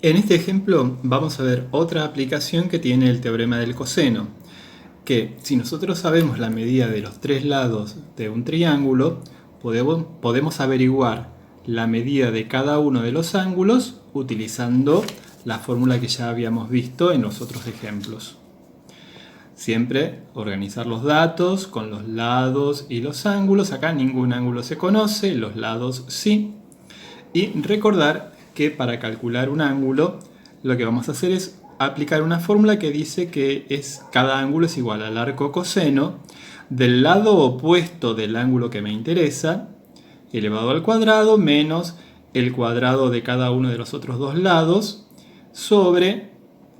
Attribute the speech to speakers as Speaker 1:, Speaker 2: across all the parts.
Speaker 1: En este ejemplo vamos a ver otra aplicación que tiene el teorema del coseno, que si nosotros sabemos la medida de los tres lados de un triángulo, podemos averiguar la medida de cada uno de los ángulos utilizando la fórmula que ya habíamos visto en los otros ejemplos. Siempre organizar los datos con los lados y los ángulos. Acá ningún ángulo se conoce, los lados sí. Y recordar que para calcular un ángulo lo que vamos a hacer es aplicar una fórmula que dice que cada ángulo es igual al arco coseno del lado opuesto del ángulo que me interesa elevado al cuadrado menos el cuadrado de cada uno de los otros dos lados sobre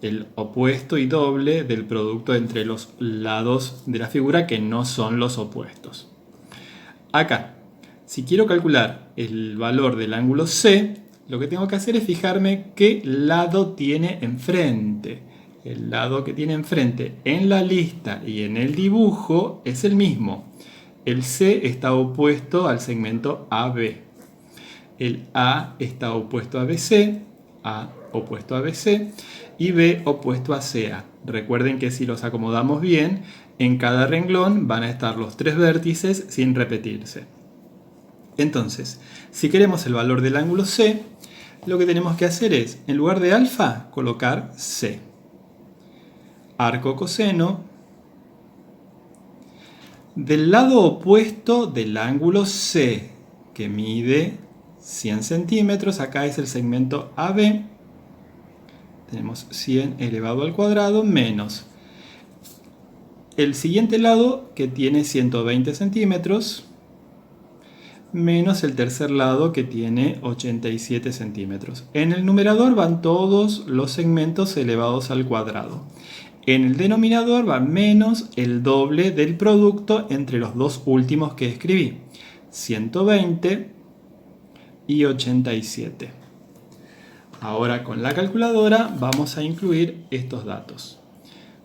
Speaker 1: el opuesto y doble del producto entre los lados de la figura que no son los opuestos. Acá, si quiero calcular el valor del ángulo C, lo que tengo que hacer es fijarme qué lado tiene enfrente. El lado que tiene enfrente en la lista y en el dibujo es el mismo. El C está opuesto al segmento AB. El A está opuesto a BC, A opuesto a BC y B opuesto a CA. Recuerden que si los acomodamos bien, en cada renglón van a estar los tres vértices sin repetirse. Entonces, si queremos el valor del ángulo C, lo que tenemos que hacer es, en lugar de alfa, colocar C. Arco coseno del lado opuesto del ángulo C, que mide 100 centímetros, acá es el segmento AB, tenemos 100 elevado al cuadrado menos el siguiente lado que tiene 120 centímetros menos el tercer lado que tiene 87 centímetros. En el numerador van todos los segmentos elevados al cuadrado. En el denominador va menos el doble del producto entre los dos últimos que escribí, 120 y 87. Ahora con la calculadora vamos a incluir estos datos.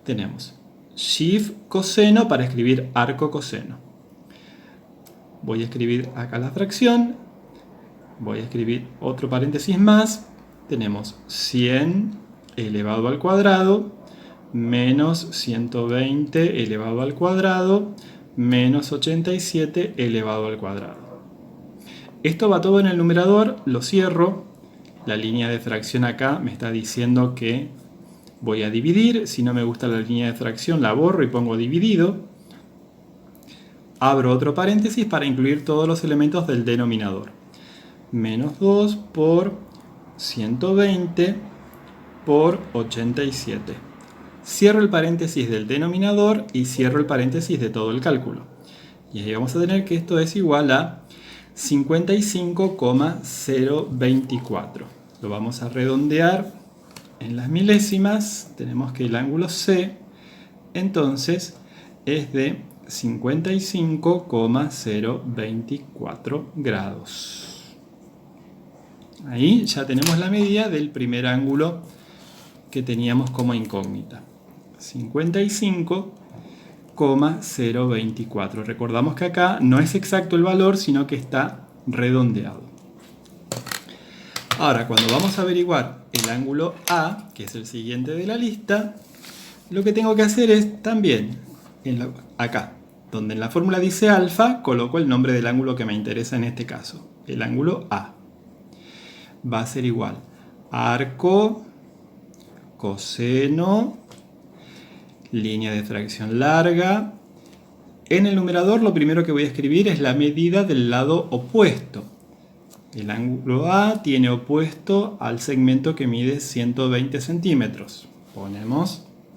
Speaker 1: Tenemos Shift coseno para escribir arco coseno. Voy a escribir acá la fracción. Voy a escribir otro paréntesis más. Tenemos 100 elevado al cuadrado menos 120 elevado al cuadrado menos 87 elevado al cuadrado. Esto va todo en el numerador, lo cierro. La línea de fracción acá me está diciendo que voy a dividir. Si no me gusta la línea de fracción, la borro y pongo dividido. Abro otro paréntesis para incluir todos los elementos del denominador. Menos 2 por 120 por 87. Cierro el paréntesis del denominador y cierro el paréntesis de todo el cálculo. Y ahí vamos a tener que esto es igual a 55,024. Lo vamos a redondear en las milésimas. Tenemos que el ángulo C entonces es de 55,024 grados. Ahí ya tenemos la medida del primer ángulo que teníamos como incógnita. 55,024. Recordamos que acá no es exacto el valor, sino que está redondeado. Ahora, cuando vamos a averiguar el ángulo A, que es el siguiente de la lista, lo que tengo que hacer es también, acá, donde en la fórmula dice alfa, coloco el nombre del ángulo que me interesa en este caso, el ángulo A. Va a ser igual a arco coseno, línea de fracción larga. En el numerador lo primero que voy a escribir es la medida del lado opuesto. El ángulo A tiene opuesto al segmento que mide 120 centímetros.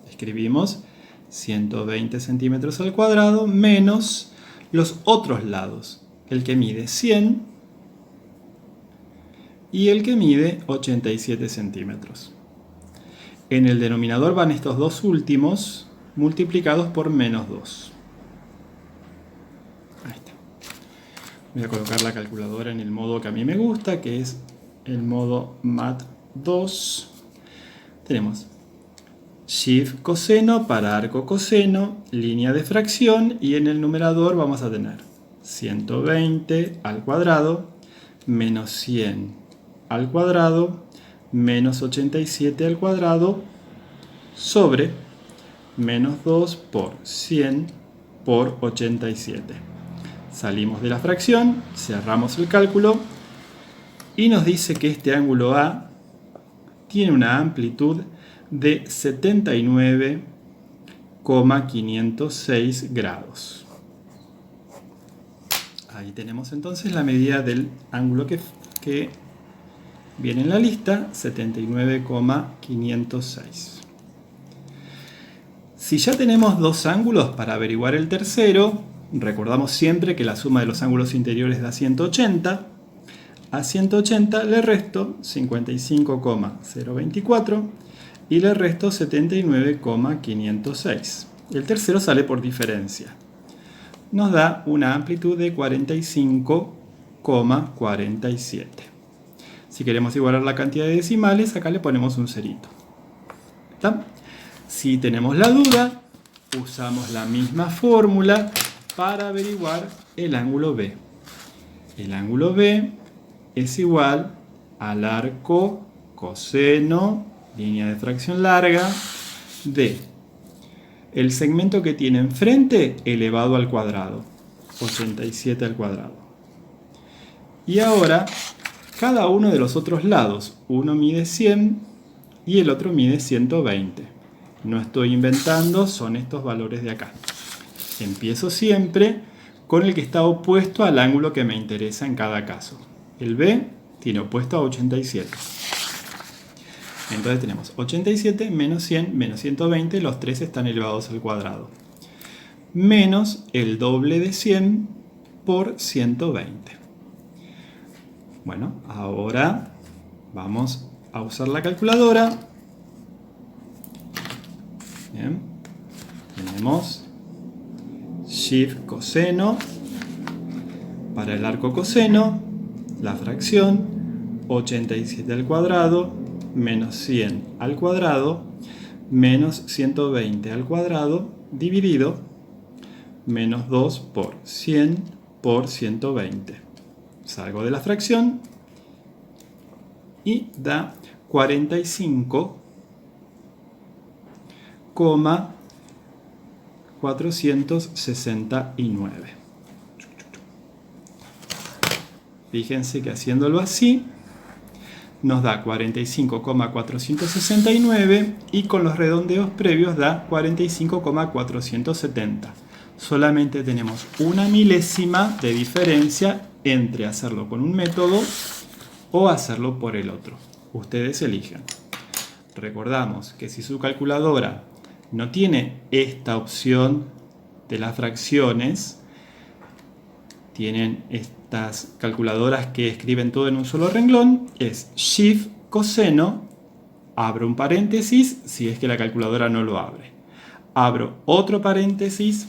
Speaker 1: Escribimos 120 centímetros al cuadrado menos los otros lados. El que mide 100 y el que mide 87 centímetros. En el denominador van estos dos últimos multiplicados por menos 2. Ahí está. Voy a colocar la calculadora en el modo que a mí me gusta, que es el modo Mat2. Tenemos Shift coseno para arco coseno, línea de fracción, y en el numerador vamos a tener 120 al cuadrado menos 100 al cuadrado menos 87 al cuadrado sobre menos 2 por 100 por 87. Salimos de la fracción, cerramos el cálculo y nos dice que este ángulo A tiene una amplitud de 79,506 grados. Ahí tenemos entonces la medida del ángulo que viene en la lista, 79,506. Si ya tenemos dos ángulos para averiguar el tercero, recordamos siempre que la suma de los ángulos interiores da 180. A 180 le resto 55,024 y le resto 79,506. El tercero sale por diferencia. Nos da una amplitud de 45,47. Si queremos igualar la cantidad de decimales, acá le ponemos un cerito. ¿Está? Si tenemos la duda, usamos la misma fórmula para averiguar el ángulo B. El ángulo B es igual al arco coseno, línea de fracción larga, de el segmento que tiene enfrente elevado al cuadrado, 87 al cuadrado. Y ahora, cada uno de los otros lados, uno mide 100 y el otro mide 120. No estoy inventando, son estos valores de acá. Empiezo siempre con el que está opuesto al ángulo que me interesa en cada caso. El B tiene opuesto a 87. Entonces tenemos 87 menos 100 menos 120, los tres están elevados al cuadrado. Menos el doble de 100 por 120. Bueno, ahora vamos a usar la calculadora. Bien. Tenemos Shift coseno para el arco coseno, la fracción 87 al cuadrado menos 100 al cuadrado menos 120 al cuadrado dividido menos 2 por 100 por 120. Salgo de la fracción y da 45,469. Fíjense que haciéndolo así nos da 45,469 y con los redondeos previos da 45,470. Solamente tenemos una milésima de diferencia entre hacerlo con un método o hacerlo por el otro. Ustedes eligen. Recordamos que si su calculadora no tiene esta opción de las fracciones, tienen estas calculadoras que escriben todo en un solo renglón, es Shift coseno, abro un paréntesis si es que la calculadora no lo abre. Abro otro paréntesis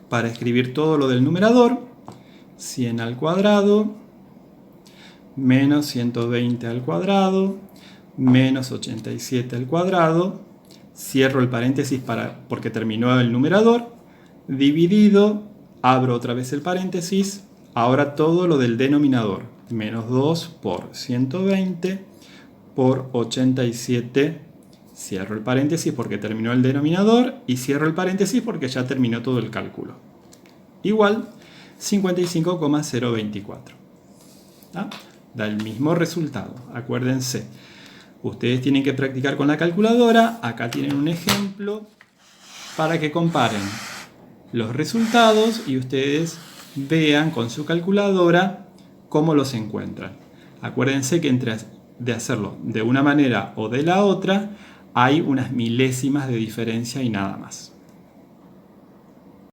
Speaker 1: para escribir todo lo del numerador, 100 al cuadrado, menos 120 al cuadrado, menos 87 al cuadrado, cierro el paréntesis porque terminó el numerador, dividido, abro otra vez el paréntesis, ahora todo lo del denominador, menos 2 por 120 por 87, cierro el paréntesis porque terminó el denominador y cierro el paréntesis porque ya terminó todo el cálculo. Igual 55,024. ¿Ah? Da el mismo resultado, acuérdense. Ustedes tienen que practicar con la calculadora, acá tienen un ejemplo para que comparen los resultados y ustedes vean con su calculadora cómo los encuentran. Acuérdense que entre de hacerlo de una manera o de la otra hay unas milésimas de diferencia y nada más.